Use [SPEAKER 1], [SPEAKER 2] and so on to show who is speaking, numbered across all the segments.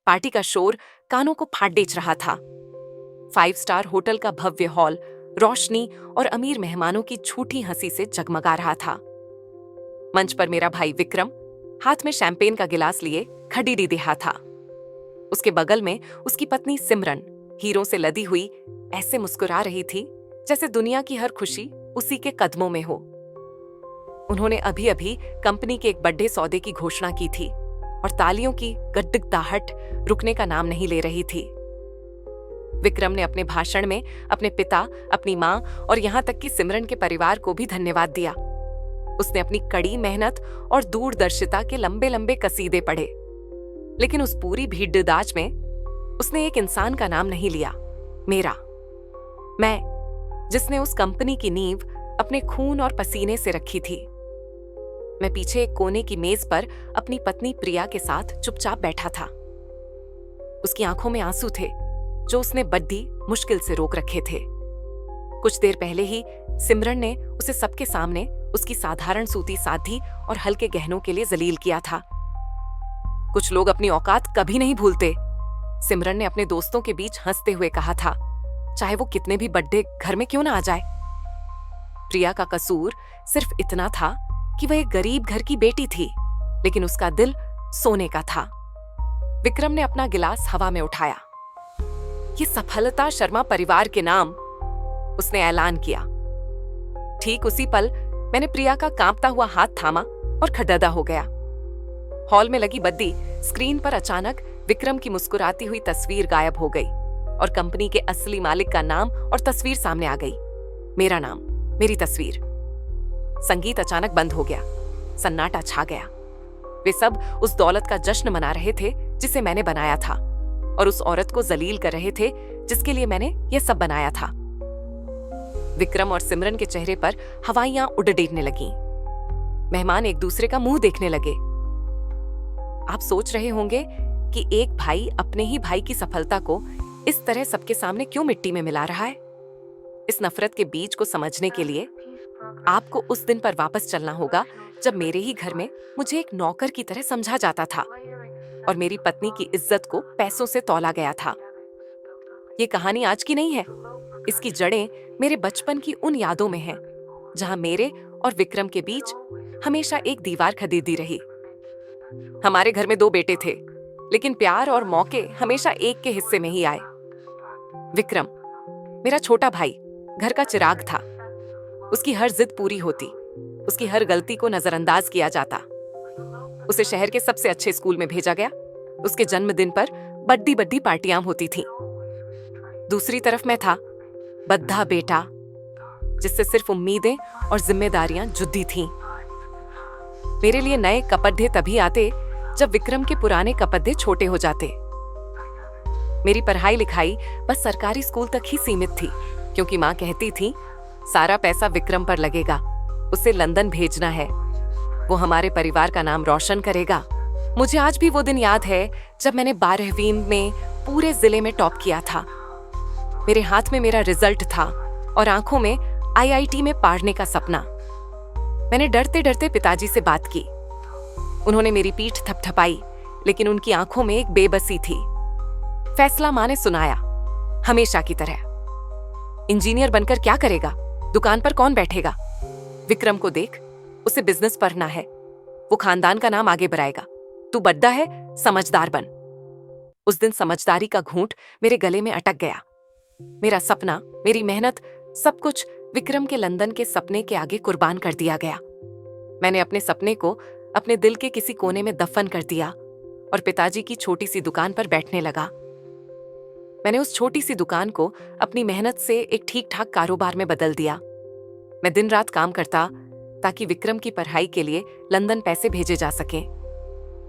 [SPEAKER 1] Party का शोर कानों को फाड़ बेच रहा था। 5 स्टार होटल का भव्य हॉल रोशनी और अमीर मेहमानों की झूठी हंसी से जगमगा रहा था। मंच पर मेरा भाई विक्रम हाथ में शैंपेन का गिलास लिए खड़ी दे रहा था। उसके बगल में उसकी पत्नी सिमरन हीरों से लदी हुई ऐसे मुस्कुरा रही थी जैसे दुनिया की हर खुशी उसी के कदमों में हो। उन्होंने अभी अभी कंपनी के एक बड़े सौदे की घोषणा की थी और तालियों की गड़गड़ाहट रुकने का नाम नहीं ले रही थी। विक्रम ने अपने भाषण में अपने पिता, अपनी मां और यहां तक कि सिमरन के परिवार को भी धन्यवाद दिया। उसने अपनी कड़ी मेहनत और दूरदर्शिता के लंबे लंबे कसीदे पढ़े, लेकिन उस पूरी भीड़दाज में उसने एक इंसान का नाम नहीं लिया, मेरा। मैं, जिसने उस कंपनी की नींव अपने खून और पसीने से रखी थी। मैं पीछे एक कोने की मेज पर अपनी पत्नी प्रिया के साथ चुपचाप बैठा था। उसकी आंखों में आंसू थे जो उसने बड़ी मुश्किल से रोक रखे थे। कुछ देर पहले ही सिमरन ने उसे सबके सामने उसकी साधारण सूती साधी और हल्के गहनों के लिए जलील किया था। कुछ लोग अपनी औकात कभी नहीं भूलते, सिमरन ने अपने दोस्तों के बीच हंसते हुए कहा था, चाहे वो कितने भी बड़े घर में क्यों ना आ जाए। प्रिया का कसूर सिर्फ इतना था कि वह एक गरीब घर की बेटी थी, लेकिन उसका दिल सोने का था। विक्रम ने अपना गिलास हवा में उठाया। ये सफलता शर्मा परिवार के नाम, उसने ऐलान किया। ठीक उसी पल मैंने प्रिया का कांपता हुआ हाथ थामा और खड़ददा हो गया। हॉल में लगी बत्ती स्क्रीन पर अचानक विक्रम की मुस्कुराती हुई तस्वीर गायब हो गई और कंपनी के असली मालिक का नाम और तस्वीर सामने आ गई। मेरा नाम, मेरी तस्वीर। संगीत अचानक बंद हो गया, सन्नाटा छा गया। वे सब उस दौलत का जश्न मना रहे थे जिसे मैंने बनाया था, और उस औरत को जलील कर रहे थे जिसके लिए मैंने यह सब बनाया था। विक्रम और सिमरन के चेहरे पर हवाइयां उड़ने लगीं। मेहमान एक दूसरे का मुंह देखने लगे। आप सोच रहे होंगे कि एक भाई अपने ही भाई की सफलता को इस तरह सबके सामने क्यों मिट्टी में मिला रहा है। इस नफरत के बीज को समझने के लिए आपको उस दिन पर वापस चलना होगा जब मेरे ही घर में मुझे एक नौकर की तरह समझा जाता था और मेरी पत्नी की इज्जत को पैसों से तौला गया था। ये कहानी आज की नहीं है, इसकी जड़ें मेरे बचपन की उन यादों में हैं, जहां मेरे और विक्रम के बीच हमेशा एक दीवार खड़ी रही। हमारे घर में 2 बेटे थे, लेकिन प्यार और मौके हमेशा एक के हिस्से में ही आए। विक्रम, मेरा छोटा भाई, घर का चिराग था। उसकी हर जिद पूरी होती, उसकी हर गलती को नजरअंदाज किया जाता। उसे शहर के सबसे अच्छे स्कूल में भेजा गया। उसके जन्मदिन पर बड्डी बड्डी पार्टियां होती थीं। दूसरी तरफ मैं था, बद्धा बेटा, जिससे सिर्फ उम्मीदें और जिम्मेदारियां जुड़ी थीं। मेरे लिए नए कपड़े तभी आते जब विक्रम के पुराने कपड़े छोटे हो जाते। मेरी पढ़ाई लिखाई बस सरकारी स्कूल तक ही सीमित थी, क्योंकि माँ कहती थी सारा पैसा विक्रम पर लगेगा, उसे लंदन भेजना है, वो हमारे परिवार का नाम रोशन करेगा। मुझे आज भी वो दिन याद है जब मैंने 12वीं में पूरे जिले में टॉप किया था। मेरे हाथ में मेरा रिजल्ट था और आंखों में आईआईटी में पढ़ने का सपना। मैंने डरते डरते पिताजी से बात की। उन्होंने मेरी पीठ थपथपाई, लेकिन उनकी आंखों में एक बेबसी थी। फैसला माँ ने सुनाया, हमेशा की तरह। इंजीनियर बनकर क्या करेगा, दुकान पर कौन बैठेगा। विक्रम को देख, उसे बिजनेस पढ़ना है, वो खानदान का नाम आगे बढ़ाएगा। तू बड्डा है, समझदार बन। उस दिन समझदारी का घूंट मेरे गले में अटक गया। मेरा सपना, मेरी मेहनत, सब कुछ विक्रम के लंदन के सपने के आगे कुर्बान कर दिया गया। मैंने अपने सपने को अपने दिल के किसी कोने में दफन कर दिया और पिताजी की छोटी सी दुकान पर बैठने लगा। मैंने उस छोटी सी दुकान को अपनी मेहनत से एक ठीक ठाक कारोबार में बदल दिया। मैं दिन रात काम करता ताकि विक्रम की पढ़ाई के लिए लंदन पैसे भेजे जा सकें।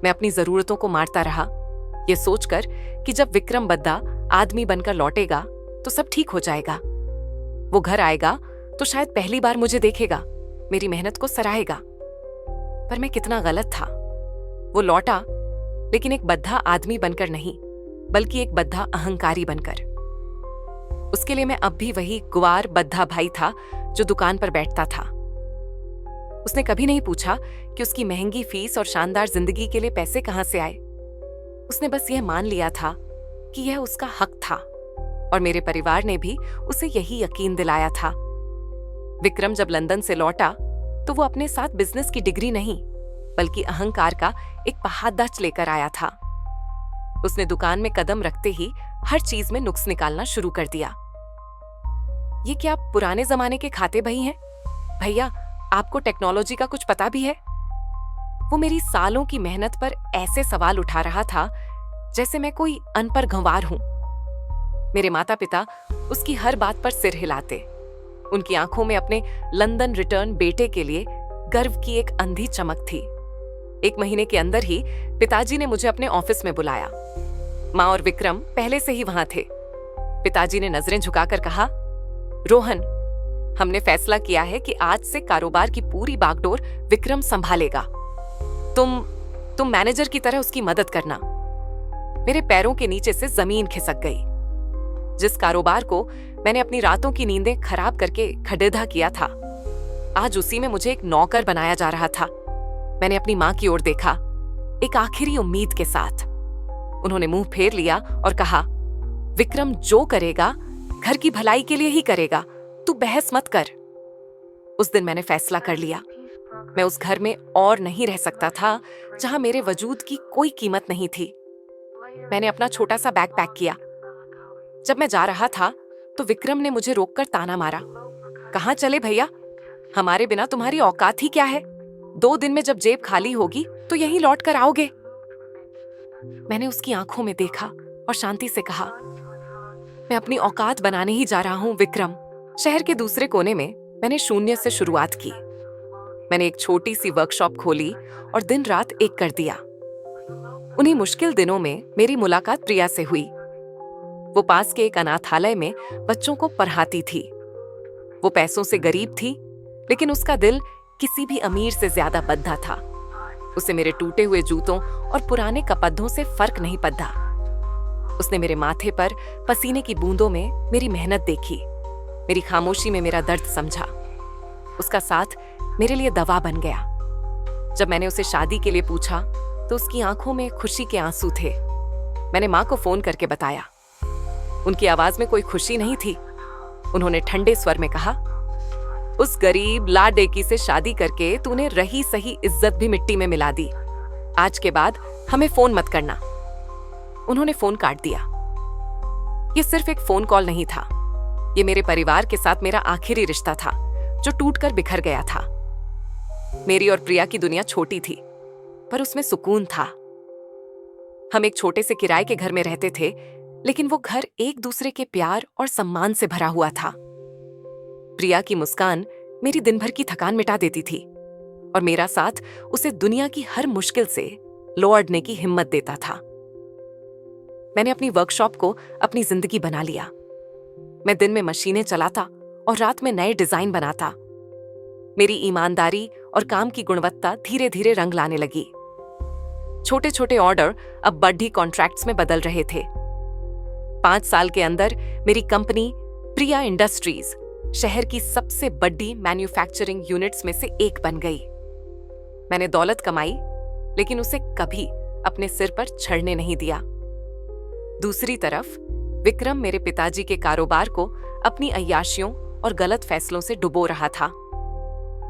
[SPEAKER 1] मैं अपनी जरूरतों को मारता रहा, ये सोचकर कि जब विक्रम बद्दा आदमी बनकर लौटेगा तो सब ठीक हो जाएगा। वो घर आएगा तो शायद पहली बार मुझे देखेगा, मेरी मेहनत को सराहेगा। पर मैं कितना गलत था। वो लौटा, लेकिन एक बद्धा आदमी बनकर नहीं, बल्कि एक बद्धा अहंकारी बनकर। उसके लिए मैं अब भी वही गुवार बद्धा भाई था जो दुकान पर बैठता था। उसने कभी नहीं पूछा कि उसकी महंगी फीस और शानदार जिंदगी के लिए पैसे कहां से आए। उसने बस यह मान लिया था कि यह उसका हक था, और मेरे परिवार ने भी उसे यही यकीन दिलाया था। विक्रम जब लंदन से लौटा तो वो अपने साथ बिजनेस की डिग्री नहीं, बल्कि अहंकार का एक पहाड़दाच लेकर आया था। उसने दुकान में कदम रखते ही हर चीज में नुक्स निकालना शुरू कर दिया। ये क्या पुराने जमाने के खाते बही हैं? भैया, आपको टेक्नोलॉजी का कुछ पता भी है? वो मेरी सालों की मेहनत पर ऐसे सवाल उठा रहा था जैसे मैं कोई अनपढ़ गंवार हूं। मेरे माता पिता उसकी हर बात पर सिर हिलाते। उनकी आंखों में अपने लंदन रिटर्न बेटे के लिए गर्व की एक अंधी चमक थी। 1 महीने के अंदर ही पिताजी ने मुझे अपने ऑफिस में बुलाया। माँ और विक्रम पहले से ही वहां थे। पिताजी ने नजरें झुकाकर कहा, रोहन, हमने फैसला किया है कि आज से कारोबार की पूरी बागडोर विक्रम संभालेगा। तुम मैनेजर की तरह उसकी मदद करना। मेरे पैरों के नीचे से जमीन खिसक गई। जिस कारोबार को मैंने अपनी रातों की नींदें खराब करके खडेदा किया था, आज उसी में मुझे एक नौकर बनाया जा रहा था। मैंने अपनी मां की ओर देखा, एक आखिरी उम्मीद के साथ। उन्होंने मुंह फेर लिया और कहा, विक्रम जो करेगा घर की भलाई के लिए ही करेगा, तू बहस मत कर। उस दिन मैंने फैसला कर लिया, मैं उस घर में और नहीं रह सकता था जहां मेरे वजूद की कोई कीमत नहीं थी। मैंने अपना छोटा सा बैग पैक किया। जब मैं जा रहा था तो विक्रम ने मुझे रोककर ताना मारा, कहां चले भैया? हमारे बिना तुम्हारी औकात ही क्या है? 2 दिन में जब जेब खाली होगी तो यहीं लौट कर आओगे। मैंने उसकी आंखों में देखा और शांति से कहा, मैं अपनी औकात बनाने ही जा रहा हूं विक्रम। शहर के दूसरे कोने में मैंने शून्य से शुरुआत की। मैंने एक छोटी सी वर्कशॉप खोली और दिन रात एक कर दिया। उन्हीं मुश्किल दिनों में मेरी मुलाकात प्रिया से हुई। वो पास के एक अनाथालय में बच्चों को पढ़ाती थी। वो पैसों से गरीब थी, लेकिन उसका दिल किसी भी अमीर से ज्यादा बद्धा था। उसे मेरे टूटे हुए जूतों और पुराने कपद्धों से फर्क नहीं पड़ा। उसने मेरे माथे पर पसीने की बूंदों में मेरी मेहनत देखी, मेरी खामोशी में मेरा दर्द समझा। उसका साथ मेरे लिए दवा बन गया। जब मैंने उसे शादी के लिए पूछा तो उसकी आंखों में खुशी के आंसू थे। मैंने मां को फोन करके बताया। उनकी आवाज में कोई खुशी नहीं थी। उन्होंने ठंडे स्वर में कहा, उस गरीब लाडेकी से शादी करके तूने रही सही इज्जत भी मिट्टी में मिला दी। आज के बाद हमें फोन मत करना। उन्होंने फोन काट दिया। ये सिर्फ एक फोन कॉल नहीं था, ये मेरे परिवार के साथ मेरा आखिरी रिश्ता था जो टूटकर बिखर गया था। मेरी और प्रिया की दुनिया छोटी थी, पर उसमें सुकून था। हम एक छोटे से किराए के घर में रहते थे, लेकिन वो घर एक दूसरे के प्यार और सम्मान से भरा हुआ था। प्रिया की मुस्कान मेरी दिन भर की थकान मिटा देती थी, और मेरा साथ उसे दुनिया की हर मुश्किल से लौटने की हिम्मत देता था। मैंने अपनी वर्कशॉप को अपनी जिंदगी बना लिया। मैं दिन में मशीनें चलाता और रात में नए डिजाइन बनाता। मेरी ईमानदारी और काम की गुणवत्ता धीरे धीरे रंग लाने लगी। छोटे छोटे ऑर्डर अब बड़ी कॉन्ट्रैक्ट्स में बदल रहे थे। 5 साल के अंदर मेरी कंपनी प्रिया इंडस्ट्रीज शहर की सबसे बड़ी मैन्युफैक्चरिंग यूनिट्स में से एक बन गई। मैंने दौलत कमाई, लेकिन उसे कभी अपने सिर पर छड़ने नहीं दिया। दूसरी तरफ विक्रम मेरे पिताजी के कारोबार को अपनी अय्याशियों और गलत फैसलों से डुबो रहा था।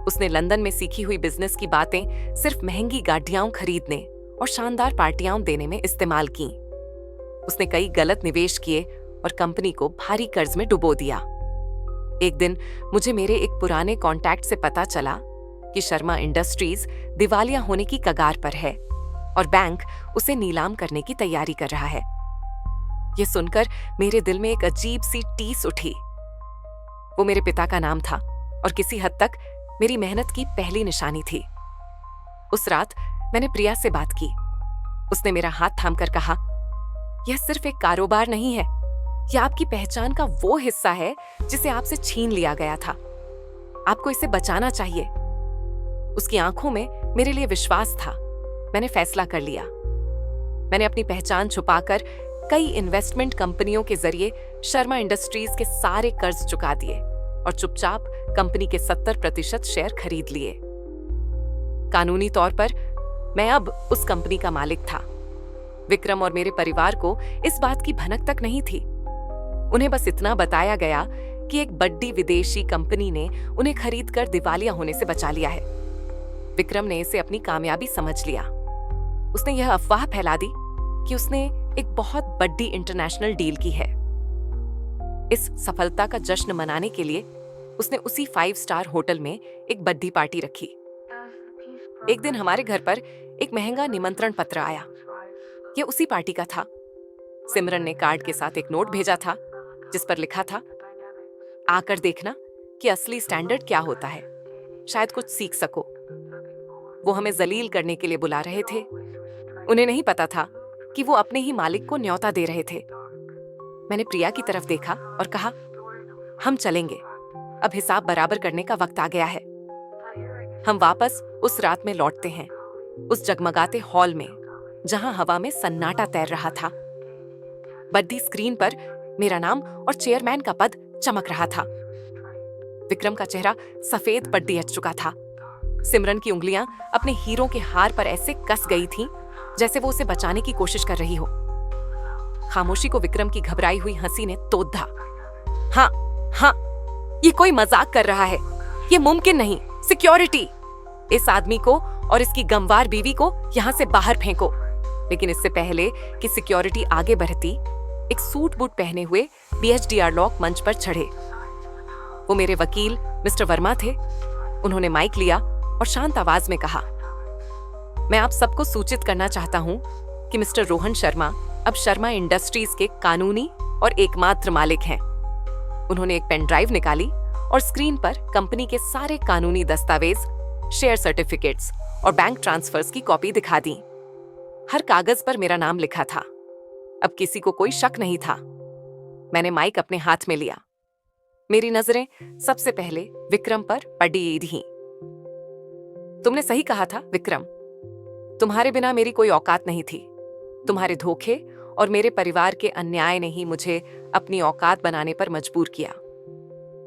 [SPEAKER 1] उसने लंदन में सीखी हुई बिजनेस की बातें सिर्फ महंगी गाड़ियां खरीदने और शानदार पार्टियां देने में इस्तेमाल की। उसने कई गलत निवेश किए और कंपनी को भारी कर्ज में डुबो दिया। एक दिन मुझे मेरे एक पुराने कॉन्टैक्ट से पता चला कि शर्मा इंडस्ट्रीज दिवालिया होने की कगार पर है और बैंक उसे नीलाम करने की तैयारी कर रहा है। यह सुनकर मेरे दिल में एक अजीब सी टीस उठी। वो मेरे पिता का नाम था और किसी हद तक मेरी मेहनत की पहली निशानी थी। उस रात मैंने प्रिया से बात की। उसने मेरा हाथ थामकर कहा, यह सिर्फ एक कारोबार नहीं है, यह आपकी पहचान का वो हिस्सा है जिसे आपसे छीन लिया गया था। आपको इसे बचाना चाहिए। उसकी आंखों में मेरे लिए विश्वास था। मैंने फैसला कर लिया। मैंने अपनी पहचान छुपाकर कई इन्वेस्टमेंट कंपनियों के जरिए शर्मा इंडस्ट्रीज के सारे कर्ज चुका दिए और चुपचाप कंपनी के 70% शेयर खरीद लिए। कानूनी तौर पर मैं अब उस कंपनी का मालिक था, विक्रम और मेरे परिवार को इस बात की भनक तक नहीं थी। उन्हें बस इतना बताया गया कि एक बड़ी विदेशी कंपनी ने उन्हें खरीदकर दिवालिया होने से बचा लिया है। विक्रम ने इसे अपनी कामयाबी समझ लिया। उसने यह अफवाह फैला दी कि उसने एक बहुत बड़ी इंटरनेशनल डील की है। इस सफलता का जश्न मनाने के लिए उसने उसी 5 स्टार होटल में एक बर्थडे पार्टी रखी। एक दिन हमारे घर पर एक महंगा निमंत्रण पत्र आया। यह उसी पार्टी का था। सिमरन ने कार्ड के साथ एक नोट भेजा था जिस पर लिखा था, आकर देखना कि असली स्टैंडर्ड क्या होता है, शायद कुछ सीख सको। वो हमें जलील करने के लिए बुला रहे थे। उन्हें नहीं पता था कि वो अपने ही मालिक को न्योता दे रहे थे। मैंने प्रिया की तरफ देखा और कहा, हम चलेंगे, अब हिसाब बराबर करने का वक्त आ गया है। हम वापस उस रात में लौटते हैं, उस जगमगाते हॉल में जहां हवा में सन्नाटा तैर रहा था। बड़ी स्क्रीन पर मेरा नाम और चेयरमैन का पद चमक रहा था। विक्रम का चेहरा सफेद पट्टी हट चुका था। सिमरन की उंगलियां अपने हीरों के हार पर ऐसे कस गई थीं, जैसे वो उसे बचाने की कोशिश कर रही हो। खामोशी को विक्रम की घबराई हुई हंसी ने तोड़ दा। हाँ हाँ, ये कोई मजाक कर रहा है, ये मुमकिन नहीं। सिक्योरिटी, इस आदमी को और इसकी गमवार बीवी को यहां से बाहर फेंको। लेकिन इससे पहले कि सिक्योरिटी आगे बढ़ती, एक सूट बूट पहने हुए BHDR लॉक मंच पर चढ़े। वो मेरे वकील मिस्टर वर्मा थे। उन्होंने माइक लिया और शांत आवाज में कहा, मैं आप सबको सूचित करना चाहता हूं कि मिस्टर रोहन शर्मा अब शर्मा इंडस्ट्रीज के कानूनी और एकमात्र मालिक हैं। उन्होंने एक पेन ड्राइव निकाली और स्क्रीन पर कंपनी के सारे कानूनी दस्तावेज, शेयर सर्टिफिकेट्स और बैंक ट्रांसफर्स की कॉपी दिखा दी। हर कागज पर मेरा नाम लिखा था। अब किसी को कोई शक नहीं था। मैंने माइक अपने हाथ में लिया। मेरी नजरें सबसे पहले विक्रम पर पड़ी थीं। तुमने सही कहा था विक्रम, तुम्हारे बिना मेरी कोई औकात नहीं थी। तुम्हारे धोखे और मेरे परिवार के अन्याय ने ही मुझे अपनी औकात बनाने पर मजबूर किया।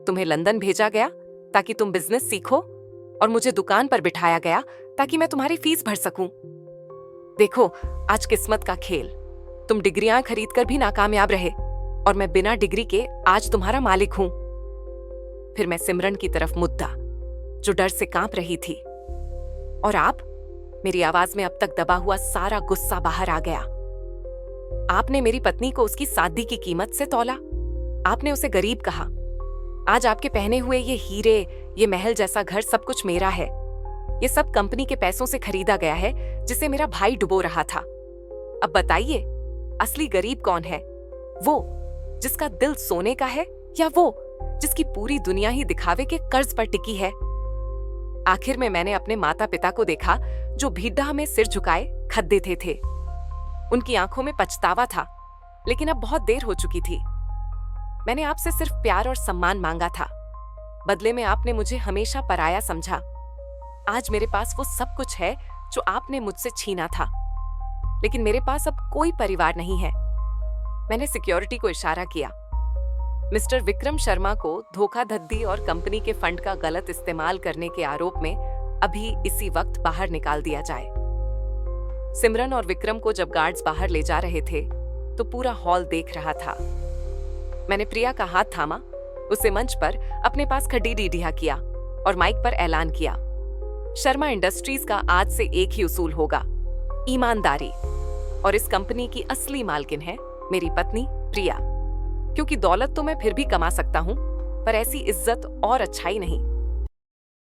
[SPEAKER 1] तुम्हें लंदन भेजा गया ताकि तुम बिजनेस सीखो और मुझे दुकान पर बिठाया गया ताकि मैं तुम्हारी फीस भर सकूं। देखो, आज किस्मत का खेल। तुम डिग्रियां खरीद कर भी नाकामयाब रहे और मैं बिना डिग्री के आज तुम्हारा मालिक हूं। फिर मैं सिमरन की तरफ मुद्दा, जो डर से कांप रही थी। और आप? मेरी आवाज में अब तक दबा हुआ सारा गुस्सा बाहर आ गया। आपने मेरी पत्नी को उसकी शादी की कीमत से तौला। आपने उसे गरीब कहा। आज आपके पहने हुए ये हीरे, ये महल जैसा घर सब कुछ मेरा है। ये सब कंपनी के पैसों से खरीदा गया है जिसे मेरा भाई डुबो रहा था। अब बताइए, असली गरीब कौन है? वो जिसका दिल सोने का है या वो जिसकी पूरी दुनिया ही दिखावे के कर्ज पर टिकी है? आखिर में मैंने अपने माता पिता को देखा जो भीड़ा में सिर झुकाए खत देते थे। उनकी आंखों में पछतावा था, लेकिन अब बहुत देर हो चुकी थी। मैंने आपसे सिर्फ प्यार और सम्मान मांगा था। बदले में आपने मुझे हमेशा पराया समझा। आज मेरे पास वो सब कुछ है जो आपने मुझसे छीना था, लेकिन मेरे पास अब कोई परिवार नहीं है। मैंने सिक्योरिटी को इशारा किया। मिस्टर विक्रम शर्मा को धोखाधड़ी और कंपनी के फंड का गलत इस्तेमाल करने के आरोप में अभी इसी वक्त बाहर निकाल दिया जाए। सिमरन और विक्रम को जब गार्ड्स बाहर ले जा रहे थे तो पूरा हॉल देख रहा था। मैंने प्रिया का हाथ थामा, उसे मंच पर अपने पास खड़ीडिया किया और माइक पर ऐलान किया, शर्मा इंडस्ट्रीज का आज से एक ही उसूल होगा, ईमानदारी। और इस कंपनी की असली मालकिन है मेरी पत्नी प्रिया। क्योंकि दौलत तो मैं फिर भी कमा सकता हूं, पर ऐसी इज्जत और अच्छाई नहीं।